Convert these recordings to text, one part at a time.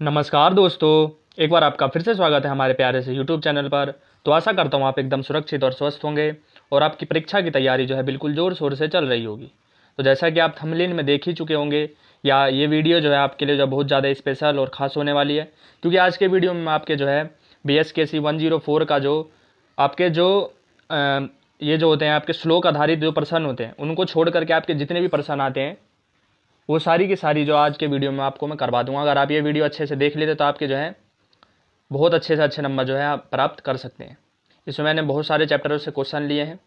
नमस्कार दोस्तों, एक बार आपका फिर से स्वागत है हमारे प्यारे से यूट्यूब चैनल पर। तो आशा करता हूँ आप एकदम सुरक्षित और स्वस्थ होंगे और आपकी परीक्षा की तैयारी जो है बिल्कुल ज़ोर शोर से चल रही होगी। तो जैसा कि आप थंबनेल में देख ही चुके होंगे, या ये वीडियो जो है आपके लिए जो बहुत ज़्यादा स्पेशल और ख़ास होने वाली है, क्योंकि आज के वीडियो में मैं आपके जो है BSKC 104 का जो आपके जो ये जो होते हैं आपके श्लोक आधारित जो प्रश्न होते हैं, उनको छोड़ करके आपके जितने भी प्रश्न आते हैं वो सारी की सारी जो आज के वीडियो में आपको मैं करवा दूंगा। अगर आप ये वीडियो अच्छे से देख लेते तो आपके जो है बहुत अच्छे से अच्छे नंबर जो है आप प्राप्त कर सकते हैं। इसमें मैंने बहुत सारे चैप्टरों से क्वेश्चन लिए हैं,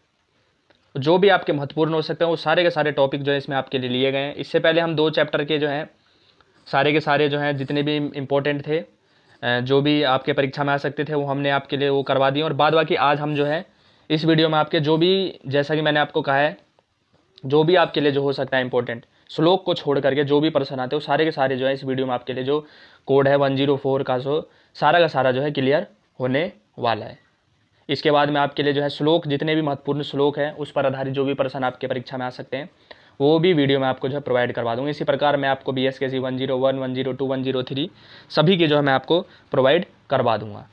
जो भी आपके महत्वपूर्ण हो सकते हैं वो सारे के सारे टॉपिक जो है इसमें आपके लिए लिए गए हैं। इससे पहले हम 2 चैप्टर के जो हैं सारे के सारे जो हैं जितने भी इम्पोर्टेंट थे, जो भी आपके परीक्षा में आ सकते थे, वो हमने आपके लिए वो करवा दिए। और बाद बाकी आज हम जो है इस वीडियो में आपके जो भी, जैसा कि मैंने आपको कहा है, जो भी आपके लिए जो हो सकता है इंपॉर्टेंट, श्लोक को छोड़ करके जो भी प्रश्न आते हैं वो सारे के सारे जो है इस वीडियो में आपके लिए जो कोड है 104 का सारा का सारा जो है क्लियर होने वाला है। इसके बाद में आपके लिए जो है श्लोक, जितने भी महत्वपूर्ण श्लोक हैं उस पर आधारित जो भी प्रश्न आपके परीक्षा में आ सकते हैं वो भी वीडियो में आपको जो है प्रोवाइड करवा दूँगा। इसी प्रकार मैं आपको BSKC 101, 102, 103 सभी की जो है मैं आपको प्रोवाइड करवा दूँगा।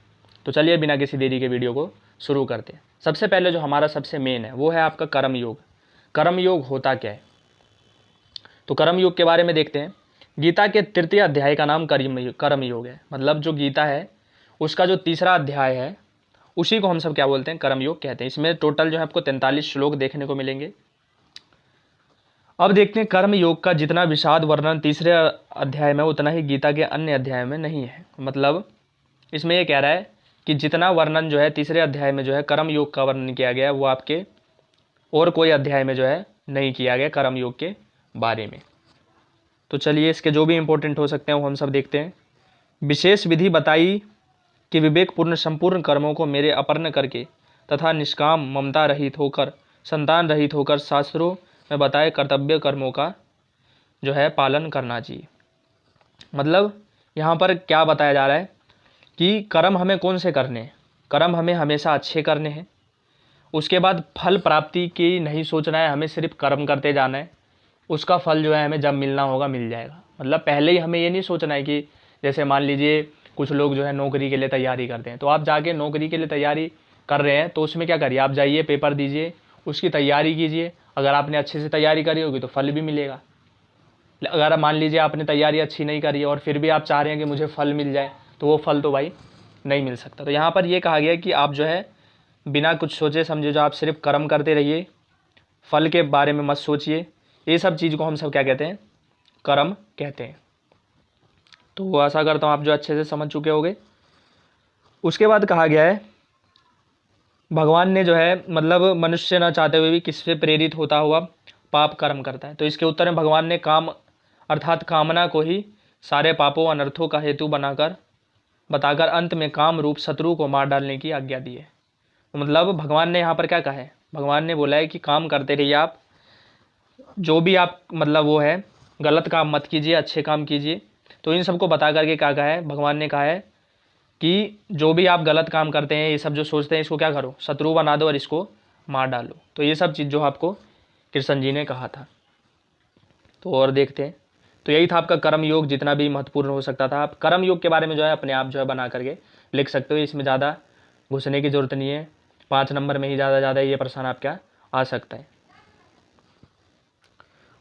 तो चलिए बिना किसी देरी के वीडियो को शुरू करते हैं। सबसे पहले जो हमारा सबसे मेन है वो है आपका कर्म योग। कर्म योग होता क्या है? तो कर्म योग के बारे में देखते हैं। गीता के तृतीय अध्याय का नाम कर्म योग है। मतलब जो गीता है उसका जो तीसरा अध्याय है उसी को हम सब क्या बोलते हैं? कर्म योग कहते हैं। इसमें टोटल जो है आपको 43 श्लोक देखने को मिलेंगे। अब देखते हैं कर्म योग का जितना विषाद वर्णन तीसरे अध्याय में उतना ही गीता के अन्य अध्याय में नहीं है। मतलब इसमें ये कह रहा है कि जितना वर्णन जो है तीसरे अध्याय में जो है कर्म योग का वर्णन किया गया है वो आपके और कोई अध्याय में जो है नहीं किया गया कर्म योग के बारे में। तो चलिए इसके जो भी इंपॉर्टेंट हो सकते हैं वो हम सब देखते हैं। विशेष विधि बताई कि विवेकपूर्ण संपूर्ण कर्मों को मेरे अर्पण करके तथा निष्काम ममता रहित होकर, संतान रहित होकर शास्त्रों में बताए कर्तव्य कर्मों का जो है पालन करना चाहिए। मतलब यहाँ पर क्या बताया जा रहा है कि कर्म हमें कौन से करने हैं? कर्म हमें हमेशा अच्छे करने हैं। उसके बाद फल प्राप्ति की नहीं सोचना है, हमें सिर्फ कर्म करते जाना है। उसका फल जो है हमें जब मिलना होगा मिल जाएगा। मतलब पहले ही हमें ये नहीं सोचना है कि जैसे मान लीजिए कुछ लोग जो है नौकरी के लिए तैयारी करते हैं, तो आप जाके नौकरी के लिए तैयारी कर रहे हैं तो उसमें क्या करिए, आप जाइए पेपर दीजिए, उसकी तैयारी कीजिए। अगर आपने अच्छे से तैयारी करी होगी तो फल भी मिलेगा। अगर मान लीजिए आपने तैयारी अच्छी नहीं करी और फिर भी आप चाह रहे हैं कि मुझे फल मिल जाए, तो वो फल तो भाई नहीं मिल सकता। तो यहाँ पर ये कहा गया कि आप जो है बिना कुछ सोचे समझे जो आप सिर्फ कर्म करते रहिए, फल के बारे में मत सोचिए। ये सब चीज़ को हम सब क्या कहते हैं? कर्म कहते हैं। तो आशा करता हूँ आप जो अच्छे से समझ चुके होंगे। उसके बाद कहा गया है भगवान ने जो है, मतलब मनुष्य न चाहते हुए भी किससे प्रेरित होता हुआ पाप कर्म करता है। तो इसके उत्तर में भगवान ने काम अर्थात कामना को ही सारे पापों अनर्थों का हेतु बताकर अंत में काम रूप शत्रु को मार डालने की आज्ञा दी है। तो मतलब भगवान ने यहाँ पर क्या कहा है? भगवान ने बोला है कि काम करते रहिए आप, जो भी आप मतलब वो है गलत काम मत कीजिए, अच्छे काम कीजिए। तो इन सबको बता करके क्या कहा है? भगवान ने कहा है कि जो भी आप गलत काम करते हैं, ये सब जो सोचते हैं, इसको क्या करो, शत्रु बना दो और इसको मार डालो। तो ये सब चीज़ जो आपको कृष्ण जी ने कहा था। तो और देखते हैं। तो यही था आपका कर्म योग, जितना भी महत्वपूर्ण हो सकता था। आप कर्म योग के बारे में जो है अपने आप जो है बना करके लिख सकते हो। इसमें ज़्यादा घुसने की ज़रूरत नहीं है। 5 नंबर में ही ज़्यादा ये प्रश्न आपका आ सकता है।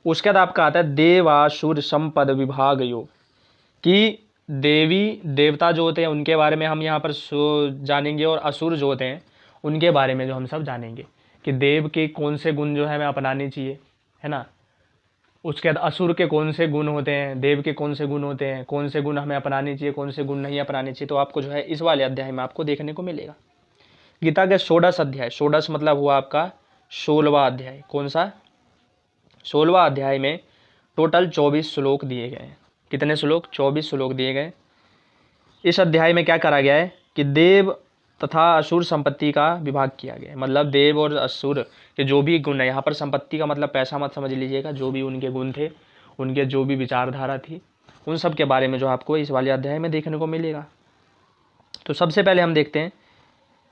उसके बाद आपका आता है देवासुर संपद विभाग योग, कि देवी देवता जो होते हैं उनके बारे में हम यहाँ पर जानेंगे, और असुर जो होते हैं उनके बारे में जो हम सब जानेंगे कि देव के कौन से गुण जो है हमें अपनाने चाहिए, है ना। उसके बाद असुर के कौन से गुण होते हैं, देव के कौन से गुण होते हैं, कौन से गुण हमें अपनाने चाहिए, कौन से गुण नहीं अपनाने चाहिए। तो आपको जो है इस वाले अध्याय में आपको देखने को मिलेगा। गीता के 16 अध्याय, 16 मतलब हुआ आपका 16वां अध्याय। कौन सा? 16वां अध्याय में टोटल 24 श्लोक दिए गए हैं। कितने श्लोक? 24 श्लोक दिए गए। इस अध्याय में क्या करा गया है कि देव तथा असुर संपत्ति का विभाग किया गया है। मतलब देव और असुर के जो भी गुण है, यहाँ पर संपत्ति का मतलब पैसा मत समझ लीजिएगा, जो भी उनके गुण थे, उनके जो भी विचारधारा थी, उन सब के बारे में जो आपको इस वाले अध्याय में देखने को मिलेगा। तो सबसे पहले हम देखते हैं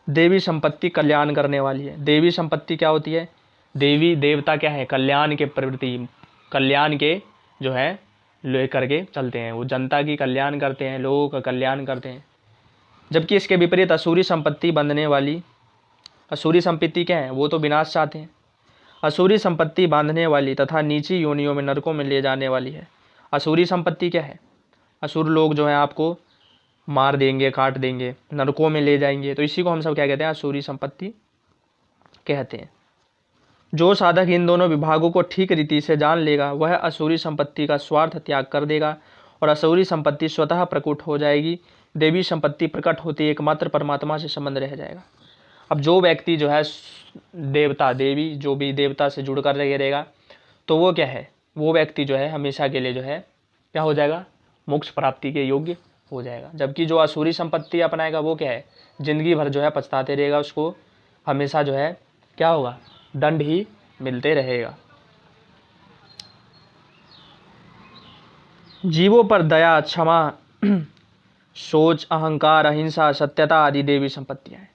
देवी संपत्ति कल्याण करने वाली है। देवी संपत्ति क्या होती है? देवी देवता क्या है? कल्याण के प्रवृत्ति, कल्याण के जो है लेकर के चलते हैं, वो जनता की कल्याण करते हैं, लोगों का कल्याण करते हैं। जबकि इसके विपरीत असुरी संपत्ति बांधने वाली, असुरी संपत्ति क्या है, वो तो विनाश चाहते हैं। असुरी संपत्ति बांधने वाली तथा नीची योनियों में नरकों में ले जाने वाली है। असुरी संपत्ति क्या है, असुर लोग जो है आपको मार देंगे, काट देंगे, नरकों में ले जाएंगे, तो इसी को हम सब क्या कहते हैं, असुरी संपत्ति कहते हैं। जो साधक इन दोनों विभागों को ठीक रीति से जान लेगा वह असुरी संपत्ति का स्वार्थ त्याग कर देगा और असुरी संपत्ति स्वतः प्रकट हो जाएगी। देवी संपत्ति प्रकट होती एकमात्र परमात्मा से संबंध रह जाएगा। अब जो व्यक्ति जो है देवता, देवी, जो भी देवता से जुड़ कर रहेगा, तो वो क्या है, वो व्यक्ति जो है हमेशा के लिए जो है क्या हो जाएगा, मोक्ष प्राप्ति के योग्य हो जाएगा। जबकि जो असुरी संपत्ति अपनाएगा वो क्या है, जिंदगी भर जो है पछताते रहेगा, उसको हमेशा जो है क्या होगा, दंड ही मिलते रहेगा। जीवों पर दया, क्षमा, सोच, अहंकार, अहिंसा, सत्यता आदि देवी संपत्तियां हैं।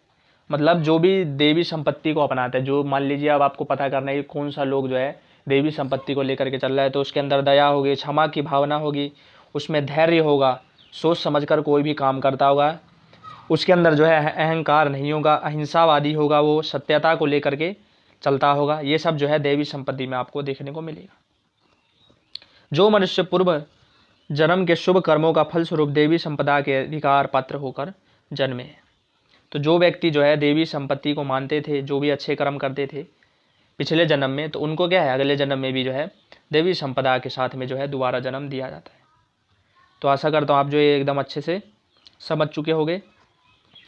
मतलब जो भी देवी संपत्ति को अपनाता है, जो मान लीजिए अब आपको पता करना है कि कौन सा लोग जो है देवी संपत्ति को लेकर के चल रहा है, तो उसके अंदर दया होगी, क्षमा की भावना होगी, उसमें धैर्य होगा, सोच समझकर कोई भी काम करता होगा, उसके अंदर जो है अहंकार नहीं होगा, अहिंसावादी होगा, वो सत्यता को लेकर के चलता होगा। ये सब जो है देवी संपत्ति में आपको देखने को मिलेगा। जो मनुष्य पूर्व जन्म के शुभ कर्मों का फलस्वरूप देवी संपदा के अधिकार पात्र होकर जन्मे हैं, तो जो व्यक्ति जो है देवी संपत्ति को मानते थे, जो भी अच्छे कर्म करते थे पिछले जन्म में, तो उनको क्या है, अगले जन्म में भी जो है देवी संपदा के साथ में जो है दोबारा जन्म दिया जाता है। तो आशा करता हूँ आप जो ये एकदम अच्छे से समझ चुके होंगे।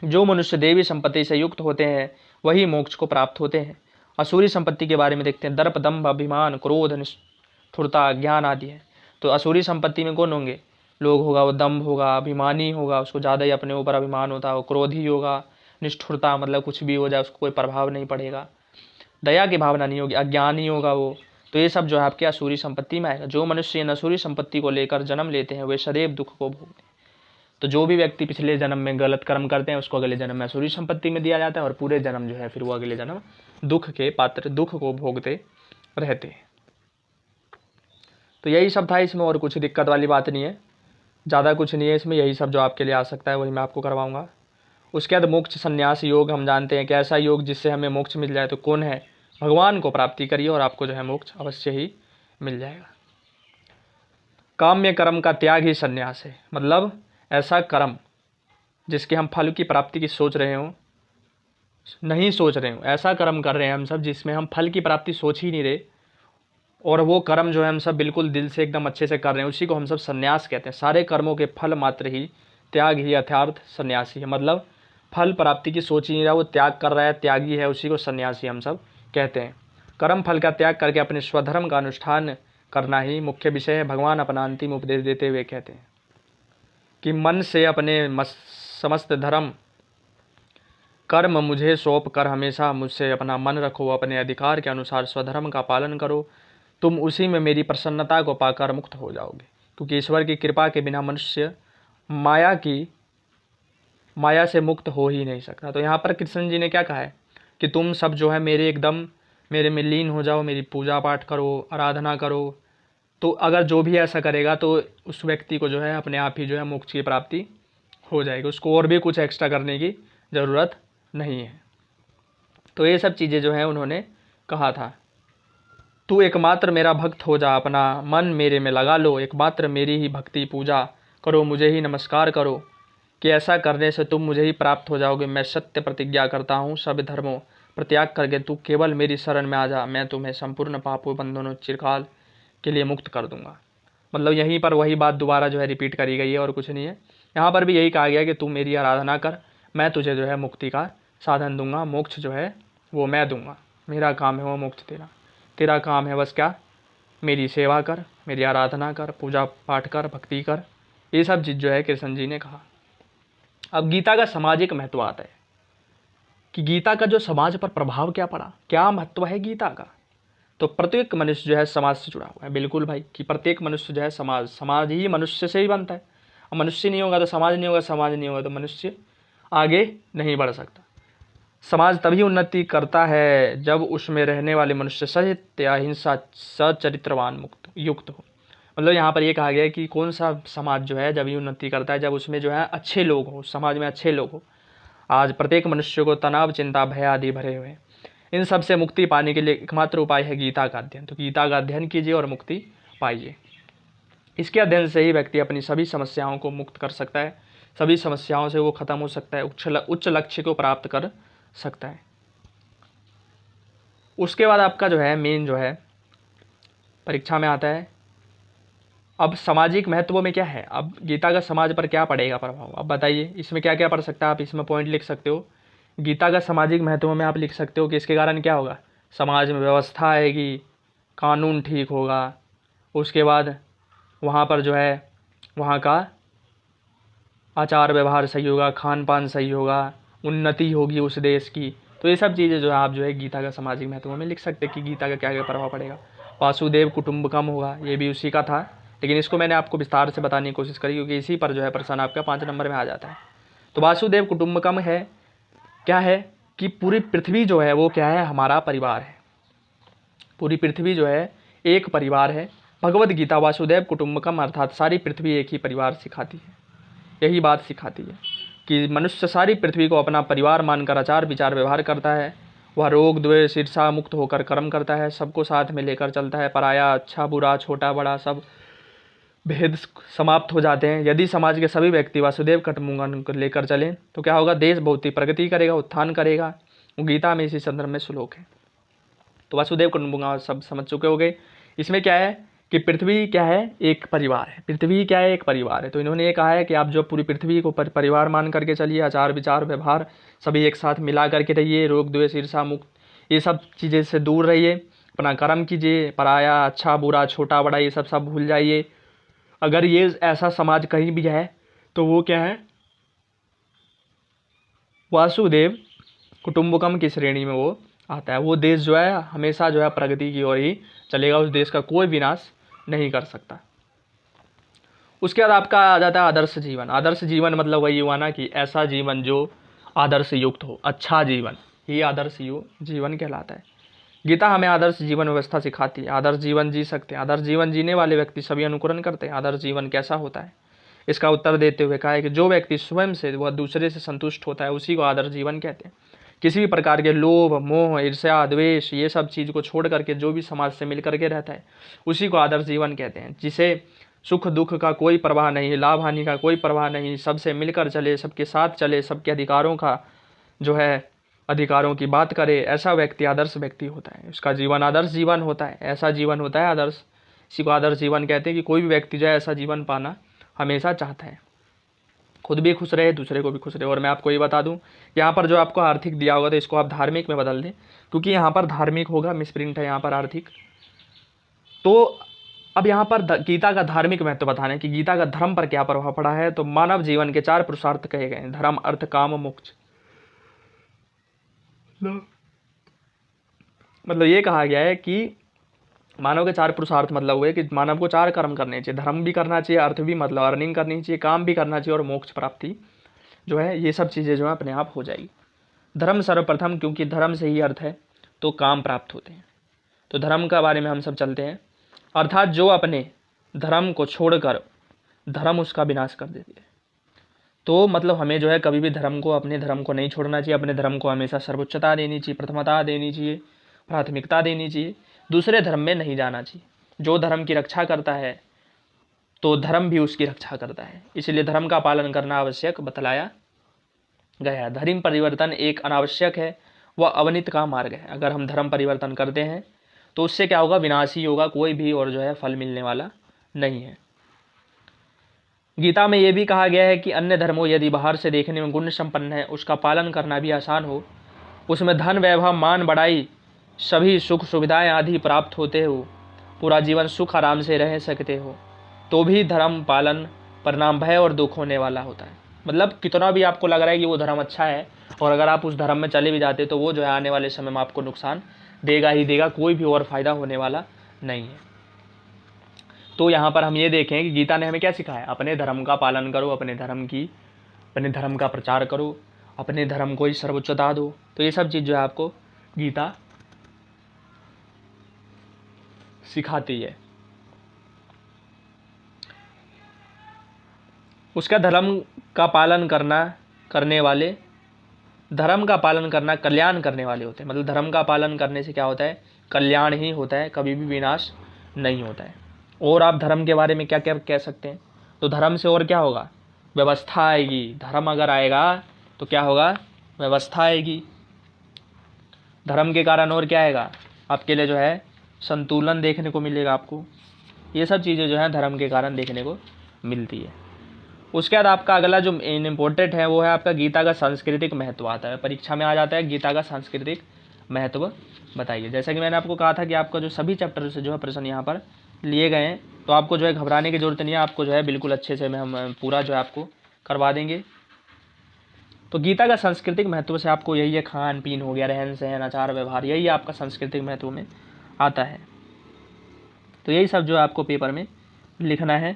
जो मनुष्य देवी संपत्ति से युक्त होते हैं वही मोक्ष को प्राप्त होते हैं। असुरी संपत्ति के बारे में देखते हैं। दर्प, दंभ, अभिमान, क्रोध, निष्ठुरता, ज्ञान आदि है। तो असुरी संपत्ति में कौन होंगे, लोग होगा, वो दंभ होगा, अभिमानी होगा, उसको ज़्यादा ही अपने ऊपर अभिमान होता है, वो क्रोधी होगा, निष्ठुरता मतलब कुछ भी हो जाए उसको कोई प्रभाव नहीं पड़ेगा, दया की भावना नहीं होगी, अज्ञानी होगा वो। तो ये सब जो है आपके असुरी संपत्ति में आएगा। जो मनुष्य इन असुरी संपत्ति को लेकर जन्म लेते हैं वे सदैव दुख को भोगते हैं। तो जो भी व्यक्ति पिछले जन्म में गलत कर्म करते हैं उसको अगले जन्म में असुरी संपत्ति में दिया जाता है और पूरे जन्म जो है फिर वो अगले जन्म दुख के पात्र, दुख को भोगते रहते हैं। तो यही सब था इसमें, और कुछ दिक्कत वाली बात नहीं है, ज़्यादा कुछ नहीं है इसमें, यही सब जो आपके लिए आ सकता है वही मैं आपको करवाऊंगा। उसके बाद मोक्ष संन्यास योग हम जानते हैं कि ऐसा योग जिससे हमें मोक्ष मिल जाए, तो कौन है, भगवान को प्राप्ति करिए और आपको जो है मोक्ष अवश्य ही मिल जाएगा। काम्य कर्म का त्याग ही संन्यास है। मतलब ऐसा कर्म जिसके हम फल की प्राप्ति की सोच रहे हो, नहीं सोच रहे हो, ऐसा कर्म कर रहे हैं हम सब जिसमें हम फल की प्राप्ति सोच ही नहीं रहे, और वो कर्म जो है हम सब बिल्कुल दिल से एकदम अच्छे से कर रहे हैं, उसी को हम सब संन्यास कहते हैं। सारे कर्मों के फल मात्र ही त्याग ही यथार्थ सन्यासी है। मतलब फल प्राप्ति की सोच ही नहीं रहा, वो त्याग कर रहा है, त्यागी है, उसी को सन्यासी हम सब कहते हैं। कर्म फल का त्याग करके अपने स्वधर्म का अनुष्ठान करना ही मुख्य विषय है। भगवान अपना अंतिम उपदेश देते हुए कहते हैं कि मन से अपने समस्त धर्म कर्म मुझे सौंप कर हमेशा मुझसे अपना मन रखो, अपने अधिकार के अनुसार स्वधर्म का पालन करो, तुम उसी में मेरी प्रसन्नता को पाकर मुक्त हो जाओगे। क्योंकि ईश्वर की कृपा के बिना मनुष्य माया से मुक्त हो ही नहीं सकता। तो यहाँ पर कृष्ण जी ने क्या कहा है कि तुम सब जो है मेरे में लीन हो जाओ, मेरी पूजा पाठ करो, आराधना करो। तो अगर जो भी ऐसा करेगा तो उस व्यक्ति को जो है अपने आप ही जो है मोक्ष की प्राप्ति हो जाएगी, उसको और भी कुछ एक्स्ट्रा करने की ज़रूरत नहीं है। तो ये सब चीज़ें जो है उन्होंने कहा था। तू एकमात्र मेरा भक्त हो जा, अपना मन मेरे में लगा लो, एकमात्र मेरी ही भक्ति पूजा करो, मुझे ही नमस्कार करो, कि ऐसा करने से तुम मुझे ही प्राप्त हो जाओगे। मैं सत्य प्रतिज्ञा करता हूँ, सब धर्मों प्रत्याग करके तू केवल मेरी शरण में आ जा, मैं तुम्हें संपूर्ण पापों बंधनों चिरकाल के लिए मुक्त कर दूंगा। मतलब यहीं पर वही बात दोबारा जो है रिपीट करी गई है और कुछ नहीं है। यहाँ पर भी यही कहा गया कि तू मेरी आराधना कर, मैं तुझे जो है मुक्ति का साधन दूंगा, मोक्ष जो है वो मैं दूंगा, मेरा काम है वो मोक्ष देना, तेरा काम है बस क्या, मेरी सेवा कर, मेरी आराधना कर, पूजा पाठ कर, भक्ति कर। ये सब चीज़ जो है कृष्ण जी ने कहा। अब गीता का सामाजिक महत्व आता है कि गीता का जो समाज पर प्रभाव क्या पड़ा, क्या महत्व है गीता का। तो प्रत्येक मनुष्य जो है समाज से जुड़ा हुआ है। बिल्कुल भाई, कि प्रत्येक मनुष्य जो है समाज ही मनुष्य से ही बनता है। अब मनुष्य नहीं होगा तो समाज नहीं होगा, समाज नहीं होगा तो मनुष्य आगे नहीं बढ़ सकता। समाज तभी उन्नति करता है जब उसमें रहने वाले मनुष्य सत्य, अहिंसा, सच्चरित्रवान युक्त हो। मतलब यहाँ पर ये कहा गया है कि कौन सा समाज जो है जब ये उन्नति करता है, जब उसमें जो है अच्छे लोग हो, समाज में अच्छे लोग हो। आज प्रत्येक मनुष्य को तनाव, चिंता, भय आदि भरे हुए हैं। इन सब से मुक्ति पाने के लिए एकमात्र उपाय है गीता का अध्ययन। तो गीता का अध्ययन कीजिए और मुक्ति पाइए। इसके अध्ययन से ही व्यक्ति अपनी सभी समस्याओं को मुक्त कर सकता है, सभी समस्याओं से वो खत्म हो सकता है, उच्च लक्ष्य को प्राप्त कर सकता है। उसके बाद आपका जो है मेन जो है परीक्षा में आता है, अब सामाजिक महत्व में क्या है, अब गीता का समाज पर क्या पड़ेगा प्रभाव, अब बताइए इसमें क्या क्या पढ़ सकता है। आप इसमें पॉइंट लिख सकते हो। गीता का सामाजिक महत्व में आप लिख सकते हो कि इसके कारण क्या होगा, समाज में व्यवस्था आएगी, कानून ठीक होगा, उसके बाद वहाँ पर जो है वहाँ का आचार व्यवहार सही होगा, खान पान सही होगा, उन्नति होगी उस देश की। तो ये सब चीज़ें जो है आप जो है गीता का सामाजिक महत्व में लिख सकते हैं कि गीता का क्या क्या प्रभाव पड़ेगा। वासुदेव कुटुंबकम होगा, ये भी उसी का था, लेकिन इसको मैंने आपको विस्तार से बताने की कोशिश करी क्योंकि इसी पर जो है प्रश्न आपका 5 नंबर में आ जाता है। तो वासुदेव कुटुंबकम है, क्या है कि पूरी पृथ्वी जो है वो क्या है, हमारा परिवार है। पूरी पृथ्वी जो है एक परिवार है। भगवद गीता वासुदेव कुटुंबकम अर्थात सारी पृथ्वी एक ही परिवार सिखाती है। यही बात सिखाती है कि मनुष्य सारी पृथ्वी को अपना परिवार मानकर आचार विचार व्यवहार करता है। वह रोग द्वेष ईर्षा मुक्त होकर कर्म करता है, सबको साथ में लेकर चलता है। पराया अच्छा बुरा छोटा बड़ा सब भेद समाप्त हो जाते हैं। यदि समाज के सभी व्यक्ति वासुदेव कुटुंबकम को लेकर चलें तो क्या होगा, देश बहुत ही प्रगति करेगा, उत्थान करेगा। गीता में इसी संदर्भ में श्लोक है। तो वासुदेव कुटुंबकम सब समझ चुके होंगे। इसमें क्या है कि पृथ्वी क्या है, एक परिवार है। पृथ्वी क्या है, एक परिवार है। तो इन्होंने ये कहा है कि आप जो पूरी पृथ्वी को परिवार मान करके चलिए, आचार विचार व्यवहार सभी एक साथ मिला करके रहिए, रोग द्वेष ईर्षा मुक्त ये सब चीज़ें से दूर रहिए, अपना कर्म कीजिए, पराया अच्छा बुरा छोटा बड़ा ये सब भूल जाइए। अगर ये ऐसा समाज कहीं भी है तो वो क्या है, वासुदेव कुटुंबकम की श्रेणी में वो आता है। वो देश जो है हमेशा जो है प्रगति की ओर ही चलेगा, उस देश का कोई विनाश नहीं कर सकता। उसके बाद आपका आ जाता है आदर्श जीवन। आदर्श जीवन मतलब वही हुआ ना कि ऐसा जीवन जो आदर्श युक्त हो, अच्छा जीवन ही आदर्श जीवन कहलाता है। गीता हमें आदर्श जीवन व्यवस्था सिखाती है। आदर्श जीवन जी सकते हैं, आदर्श जीवन जीने वाले व्यक्ति सभी अनुकरण करते हैं। आदर्श जीवन कैसा होता है, इसका उत्तर देते हुए कहा है कि जो व्यक्ति स्वयं से व दूसरे से संतुष्ट होता है उसी को आदर्श जीवन कहते हैं। किसी भी प्रकार के लोभ मोह ईर्ष्या द्वेष ये सब चीज़ को छोड़ करके जो भी समाज से मिल करके रहता है उसी को आदर्श जीवन कहते हैं। जिसे सुख दुख का कोई परवाह नहीं, लाभ हानि का कोई परवाह नहीं, सबसे मिलकर चले, सबके साथ चले, सबके अधिकारों का जो है अधिकारों की बात करे, ऐसा व्यक्ति आदर्श व्यक्ति होता है। उसका जीवन आदर्श जीवन होता है, ऐसा जीवन होता है आदर्श। इसी को आदर्श जीवन कहते हैं कि कोई भी व्यक्ति जो है ऐसा जीवन पाना हमेशा चाहता है, खुद भी खुश रहे, दूसरे को भी खुश रहे। और मैं आपको ये बता दूं, यहाँ पर जो आपको आर्थिक दिया होगा तो इसको आप धार्मिक में बदल दें, क्योंकि यहाँ पर धार्मिक होगा, मिसप्रिंट है यहाँ पर आर्थिक। तो अब यहाँ पर गीता का धार्मिक महत्व बताना है कि गीता का धर्म पर क्या प्रभाव पड़ा है। तो मानव जीवन के 4 पुरुषार्थ कहे गए हैं, धर्म अर्थ काम मोक्ष। मतलब ये कहा गया है कि मानव के 4 पुरुषार्थ मतलब हुए कि मानव को 4 कर्म करने चाहिए, धर्म भी करना चाहिए, अर्थ भी मतलब अर्निंग करनी चाहिए, काम भी करना चाहिए और मोक्ष प्राप्ति जो है ये सब चीज़ें जो है अपने आप हो जाएगी। धर्म सर्वप्रथम, क्योंकि धर्म से ही अर्थ है तो काम प्राप्त होते हैं। तो धर्म का बारे में हम सब चलते हैं, अर्थात जो अपने धर्म को छोड़कर धर्म उसका विनाश कर देती है। तो मतलब हमें जो है कभी भी धर्म को, अपने धर्म को नहीं छोड़ना चाहिए, अपने धर्म को हमेशा सर्वोच्चता देनी चाहिए, प्रथमता देनी चाहिए, प्राथमिकता देनी चाहिए, दूसरे धर्म में नहीं जाना चाहिए। जो धर्म की रक्षा करता है तो धर्म भी उसकी रक्षा करता है, इसलिए धर्म का पालन करना आवश्यक बतलाया गया। धर्म परिवर्तन एक अनावश्यक है, वह अवनित का मार्ग है। अगर हम धर्म परिवर्तन करते हैं तो उससे क्या होगा, विनाशी होगा, कोई भी और जो है फल मिलने वाला नहीं है। गीता में यह भी कहा गया है कि अन्य धर्मों यदि बाहर से देखने में गुण संपन्न है, उसका पालन करना भी आसान हो, उसमें धन वैभव मान बढ़ाई सभी सुख सुविधाएं आदि प्राप्त होते हो, पूरा जीवन सुख आराम से रह सकते हो, तो भी धर्म पालन परिणाम भय और दुख होने वाला होता है। मतलब कितना भी आपको लग रहा है कि वो धर्म अच्छा है और अगर आप उस धर्म में चले भी जाते तो वो जो है आने वाले समय में आपको नुकसान देगा ही देगा, कोई भी और फायदा होने वाला नहीं है। तो यहाँ पर हम ये देखें कि गीता ने हमें क्या सिखाया, अपने धर्म का पालन करो, अपने धर्म का प्रचार करो, अपने धर्म को ही सर्वोच्चता दो। तो ये सब चीज़ जो है आपको गीता सिखाती है। उसका धर्म का पालन करना कल्याण करने वाले होते हैं। मतलब धर्म का पालन करने से क्या होता है, कल्याण ही होता है, कभी भी विनाश नहीं होता है। और आप धर्म के बारे में क्या क्या कह सकते हैं, तो धर्म से और क्या होगा, व्यवस्था आएगी। धर्म अगर आएगा तो क्या होगा, व्यवस्था आएगी। धर्म के कारण और क्या आएगा, आपके लिए जो है संतुलन देखने को मिलेगा आपको। ये सब चीज़ें जो है धर्म के कारण देखने को मिलती है। उसके बाद आपका अगला जो इम्पोर्टेंट है वो है आपका गीता का सांस्कृतिक महत्व आता है। परीक्षा में आ जाता है गीता का सांस्कृतिक महत्व बताइए। जैसा कि मैंने आपको कहा था कि आपका जो सभी चैप्टर से जो है प्रश्न यहाँ पर लिए गए हैं, तो आपको जो है घबराने की जरूरत नहीं है। आपको जो है बिल्कुल अच्छे से हम पूरा जो है आपको करवा देंगे। तो गीता का सांस्कृतिक महत्व से आपको यही है, खान पीन हो गया, रहन सहन, आचार व्यवहार, यही आपका सांस्कृतिक महत्व में आता है। तो यही सब जो आपको पेपर में लिखना है,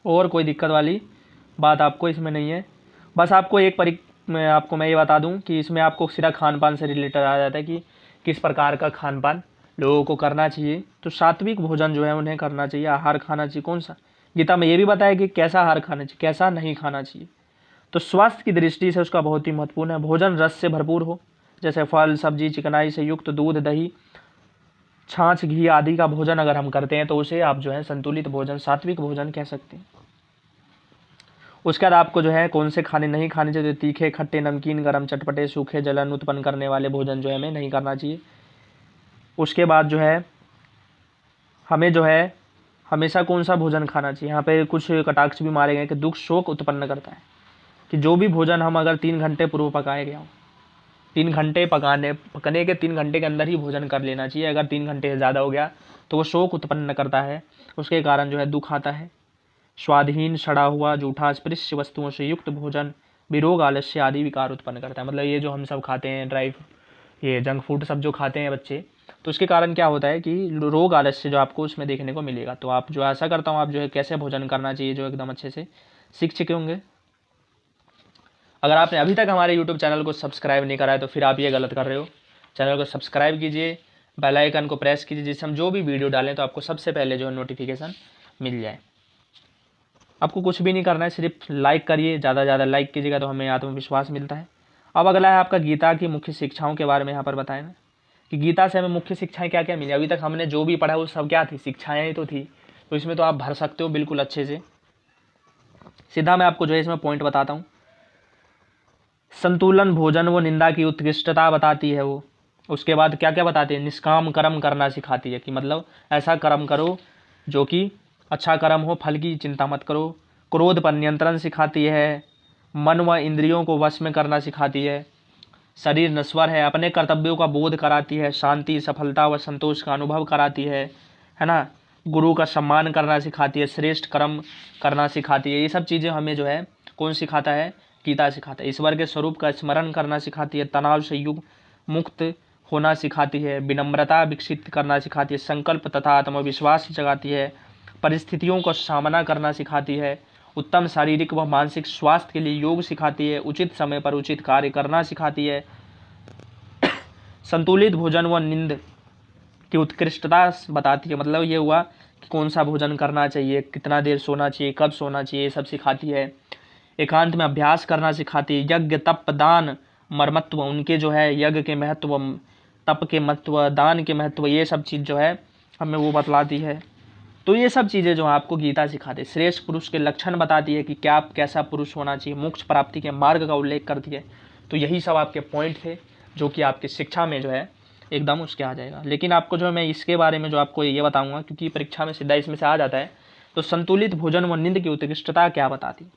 और कोई दिक्कत वाली बात आपको इसमें नहीं है। बस आपको मैं ये बता दूं कि इसमें आपको सीधा खान पान से रिलेटेड आ जाता है कि किस प्रकार का खान पान लोगों को करना चाहिए। तो सात्विक भोजन जो है उन्हें करना चाहिए, आहार खाना चाहिए। कौन सा, गीता में ये भी बताया कि कैसा आहार खाना चाहिए, कैसा नहीं खाना चाहिए। तो स्वास्थ्य की दृष्टि से उसका बहुत ही महत्वपूर्ण है। भोजन रस से भरपूर हो, जैसे फल सब्जी चिकनाई से युक्त दूध दही छाछ घी आदि का भोजन अगर हम करते हैं तो उसे आप जो है संतुलित भोजन, सात्विक भोजन कह सकते हैं। उसके बाद आपको जो है कौन से खाने नहीं खाने चाहिए, तीखे खट्टे नमकीन गरम चटपटे सूखे जलन उत्पन्न करने वाले भोजन जो है हमें नहीं करना चाहिए। उसके बाद जो है हमें जो है हमेशा कौन सा भोजन खाना चाहिए, यहाँ पे कुछ कटाक्ष भी मारे गए कि दुख शोक उत्पन्न करता है, कि जो भी भोजन हम अगर 3 घंटे पूर्व पकाए गया हो, 3 घंटे पकने के 3 घंटे के अंदर ही भोजन कर लेना चाहिए। अगर 3 घंटे से ज़्यादा हो गया तो वो शोक उत्पन्न करता है, उसके कारण जो है दुख आता है। स्वादहीन सड़ा हुआ जूठा स्पृश्य वस्तुओं से युक्त भोजन विरोग आलस्य आदि विकार उत्पन्न करता है। मतलब ये जो हम सब खाते हैं ये जंक फूड सब जो खाते हैं बच्चे, तो उसके कारण क्या होता है कि रोग आलस्य जो आपको उसमें देखने को मिलेगा। तो आप जो ऐसा करता हूँ आप जो है कैसे भोजन करना चाहिए जो एकदम अच्छे से सीख चुके होंगे। अगर आपने अभी तक हमारे यूट्यूब चैनल को सब्सक्राइब नहीं करा है तो फिर आप ये गलत कर रहे हो। चैनल को सब्सक्राइब कीजिए, बेल आइकन को प्रेस कीजिए, जिससे हम जो भी वीडियो डालें तो आपको सबसे पहले जो है नोटिफिकेशन मिल जाए। आपको कुछ भी नहीं करना है, सिर्फ लाइक करिए, ज़्यादा से ज़्यादा लाइक कीजिएगा तो हमें आत्मविश्वास मिलता है। अब अगला है आपका गीता की मुख्य शिक्षाओं के बारे में यहाँ पर बताएं कि गीता से हमें मुख्य शिक्षाएं क्या क्या मिली। अभी तक हमने जो भी पढ़ा वो सब क्या थी, शिक्षाएँ ही तो थी। तो इसमें तो आप भर सकते हो बिल्कुल अच्छे से। सीधा मैं आपको जो है इसमें पॉइंट बताता हूँ। संतुलन भोजन वो निंदा की उत्कृष्टता बताती है वो। उसके बाद क्या क्या बताती है, निष्काम कर्म करना सिखाती है, कि मतलब ऐसा कर्म करो जो कि अच्छा कर्म हो, फल की चिंता मत करो। क्रोध पर नियंत्रण सिखाती है, मन व इंद्रियों को वश में करना सिखाती है। शरीर नश्वर है, अपने कर्तव्यों का बोध कराती है। शांति सफलता व संतोष का अनुभव कराती है ना। गुरु का सम्मान करना सिखाती है, श्रेष्ठ कर्म करना सिखाती है। ये सब चीज़ें हमें जो है कौन सिखाता है, गीता सिखाता है। ईश्वर के स्वरूप का स्मरण करना सिखाती है, तनाव से मुक्त होना सिखाती है, विनम्रता विकसित करना सिखाती है, संकल्प तथा आत्मविश्वास जगाती है, परिस्थितियों का सामना करना सिखाती है, उत्तम शारीरिक व मानसिक स्वास्थ्य के लिए योग सिखाती है, उचित समय पर उचित कार्य करना सिखाती है, संतुलित भोजन व नींद की उत्कृष्टता बताती है। मतलब ये हुआ कि कौन सा भोजन करना चाहिए, कितना देर सोना चाहिए, कब सोना चाहिए, ये सब सिखाती है। एकांत में अभ्यास करना सिखाती है। यज्ञ तप दान मर्मत्व, उनके जो है यज्ञ के महत्व, तप के महत्व, दान के महत्व, ये सब चीज़ जो है हमें वो बतलाती है। तो ये सब चीज़ें जो आपको गीता सिखाती है। श्रेष्ठ पुरुष के लक्षण बताती है कि क्या कैसा पुरुष होना चाहिए, मोक्ष प्राप्ति के मार्ग का उल्लेख करती है। तो यही सब आपके पॉइंट थे जो कि आपकी शिक्षा में जो है एकदम उसके आ जाएगा। लेकिन आपको जो मैं इसके बारे में जो आपको ये बताऊंगा, क्योंकि परीक्षा में सीधा इसमें से आ जाता है। तो संतुलित भोजन व नींद की उत्कृष्टता क्या बताती है।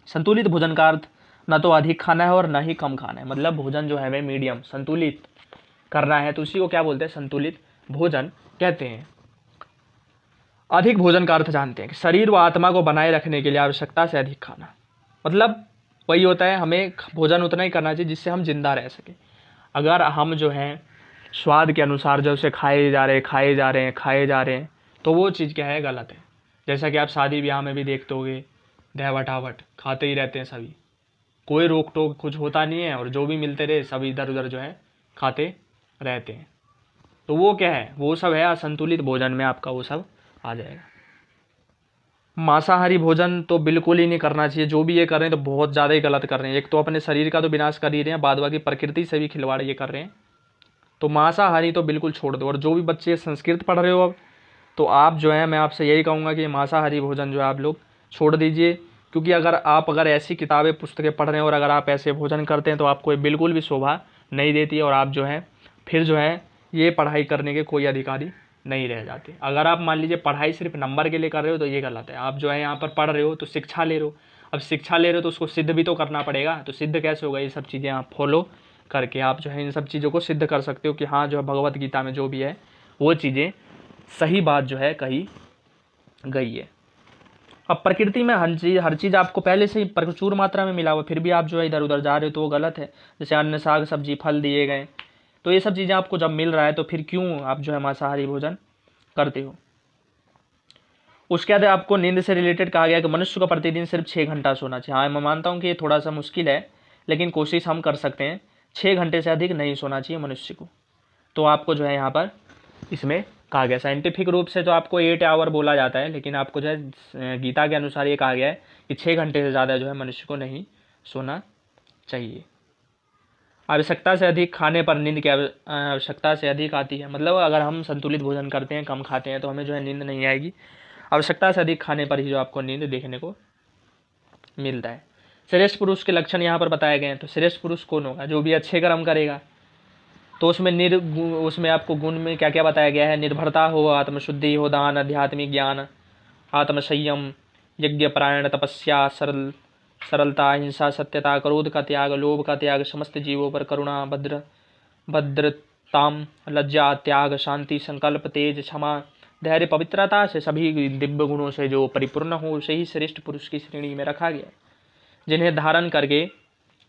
संतुलित भोजन का अर्थ न तो अधिक खाना है और न ही कम खाना है। मतलब भोजन जो है हमें मीडियम संतुलित करना है, तो उसी को क्या बोलते हैं, संतुलित भोजन कहते हैं। अधिक भोजन का अर्थ जानते हैं कि शरीर व आत्मा को बनाए रखने के लिए आवश्यकता से अधिक खाना। मतलब वही होता है, हमें भोजन उतना ही करना चाहिए जिससे हम जिंदा रह सके। अगर हम जो हैं स्वाद के अनुसार जो उसे खाए जा रहे हैं तो वो चीज़ क्या है, गलत है। जैसा कि आप शादी ब्याह में भी देखते होगे, दहवटावट खाते ही रहते हैं सभी, कोई रोक टोक कुछ होता नहीं है, और जो भी मिलते रहे सब इधर उधर जो है खाते रहते हैं। तो वो क्या है, वो सब है असंतुलित भोजन में आपका वो सब आ जाएगा। मांसाहारी भोजन तो बिल्कुल ही नहीं करना चाहिए। जो भी ये कर रहे हैं तो बहुत ज़्यादा ही गलत कर रहे हैं। एक तो अपने शरीर का तो विनाश कर ही रहे हैं, बाद बाकी प्रकृति से भी खिलवाड़ ये कर रहे हैं। तो मांसाहारी तो बिल्कुल छोड़ दो। और जो भी बच्चे संस्कृत पढ़ रहे हो अब, तो आप जो है, मैं आपसे यही कहूँगा कि मांसाहारी भोजन जो है आप लोग छोड़ दीजिए। क्योंकि अगर ऐसी किताबें पुस्तकें पढ़ रहे हैं और अगर आप ऐसे भोजन करते हैं तो आपको ये बिल्कुल भी शोभा नहीं देती है, और आप जो है फिर जो है ये पढ़ाई करने के कोई अधिकारी नहीं रह जाते। अगर आप मान लीजिए पढ़ाई सिर्फ नंबर के लिए कर रहे हो तो ये गलत है। आप जो है यहाँ पर पढ़ रहे हो तो शिक्षा ले रहे हो। अब शिक्षा ले रहे हो तो उसको सिद्ध भी तो करना पड़ेगा। तो सिद्ध कैसे होगा? ये सब चीज़ें आप फॉलो करके आप जो है इन सब चीज़ों को सिद्ध कर सकते हो कि हाँ, जो है भगवत गीता में जो भी है वो चीज़ें सही बात जो है कही गई है। अब प्रकृति में हर चीज़ आपको पहले से ही प्रचुर मात्रा में मिला हुआ, फिर भी आप जो है इधर उधर जा रहे हो तो वो गलत है। जैसे अन्न साग सब्जी फल दिए गए, तो ये सब चीज़ें आपको जब मिल रहा है तो फिर क्यों आप जो है मांसाहारी भोजन करते हो? उसके बाद आपको नींद से रिलेटेड कहा गया कि मनुष्य को प्रतिदिन सिर्फ 6 घंटा सोना चाहिए। हाँ, मैं मानता हूँ कि ये थोड़ा सा मुश्किल है, लेकिन कोशिश हम कर सकते हैं। 6 घंटे से अधिक नहीं सोना चाहिए मनुष्य को। तो आपको जो है यहाँ पर इसमें कहा गया, साइंटिफिक रूप से तो आपको 8 आवर बोला जाता है, लेकिन आपको जो है गीता के अनुसार ये कहा गया है कि 6 घंटे से ज़्यादा जो है मनुष्य को नहीं सोना चाहिए। आवश्यकता से अधिक खाने पर नींद की आवश्यकता से अधिक आती है। मतलब अगर हम संतुलित भोजन करते हैं, कम खाते हैं, तो हमें जो है नींद नहीं आएगी। आवश्यकता से अधिक खाने पर ही जो आपको नींद देखने को मिलता है। श्रेष्ठ पुरुष के लक्षण यहाँ पर बताए गए हैं। तो श्रेष्ठ पुरुष कौन होगा? जो भी अच्छे कर्म करेगा। तो उसमें आपको गुण में क्या क्या बताया गया है? निर्भरता हो, आत्मशुद्धि हो, दान, आध्यात्मिक ज्ञान, आत्मसंयम, यज्ञपरायण, तपस्या, सरलता, हिंसा, सत्यता, क्रोध का त्याग, लोभ का त्याग, समस्त जीवों पर करुणा, भद्रताम, लज्जा, त्याग, शांति, संकल्प, तेज, क्षमा, धैर्य, पवित्रता से सभी दिव्य गुणों से जो परिपूर्ण हो, उसे ही श्रेष्ठ पुरुष की श्रेणी में रखा गया है, जिन्हें धारण करके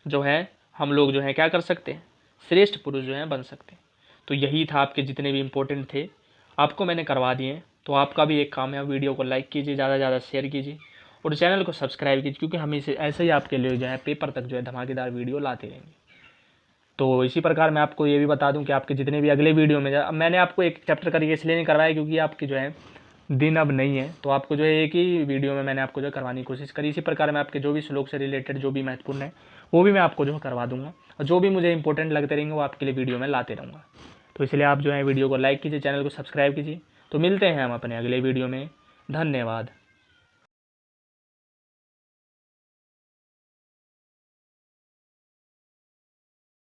जो है हम लोग जो है क्या कर सकते हैं? श्रेष्ठ पुरुष जो है बन सकते हैं। तो यही था, आपके जितने भी इम्पोर्टेंट थे आपको मैंने करवा दिए। तो आपका भी एक काम है, वीडियो को लाइक कीजिए, ज़्यादा से ज़्यादा शेयर कीजिए और चैनल को सब्सक्राइब कीजिए, क्योंकि हम इसे ऐसे ही आपके लिए जो है पेपर तक जो है धमाकेदार वीडियो लाते रहेंगे। तो इसी प्रकार मैं आपको ये भी बता दूं कि आपके जितने भी अगले वीडियो में, अब मैंने आपको एक चैप्टर करके इसलिए नहीं करवाया क्योंकि आपकी जो है दिन अब नहीं है, तो आपको जो है एक ही वीडियो में मैंने आपको जो करवाने की कोशिश करी। इसी प्रकार मैं आपके जो भी श्लोक से रिलेटेड जो भी महत्वपूर्ण है वो भी मैं आपको जो है करवा दूंगा, और जो भी मुझे इंपॉर्टेंट लगते रहेंगे वो आपके लिए वीडियो में लाते रहूँगा। तो इसलिए आप जो है वीडियो को लाइक कीजिए, चैनल को सब्सक्राइब कीजिए। तो मिलते हैं हम अपने अगले वीडियो में। धन्यवाद।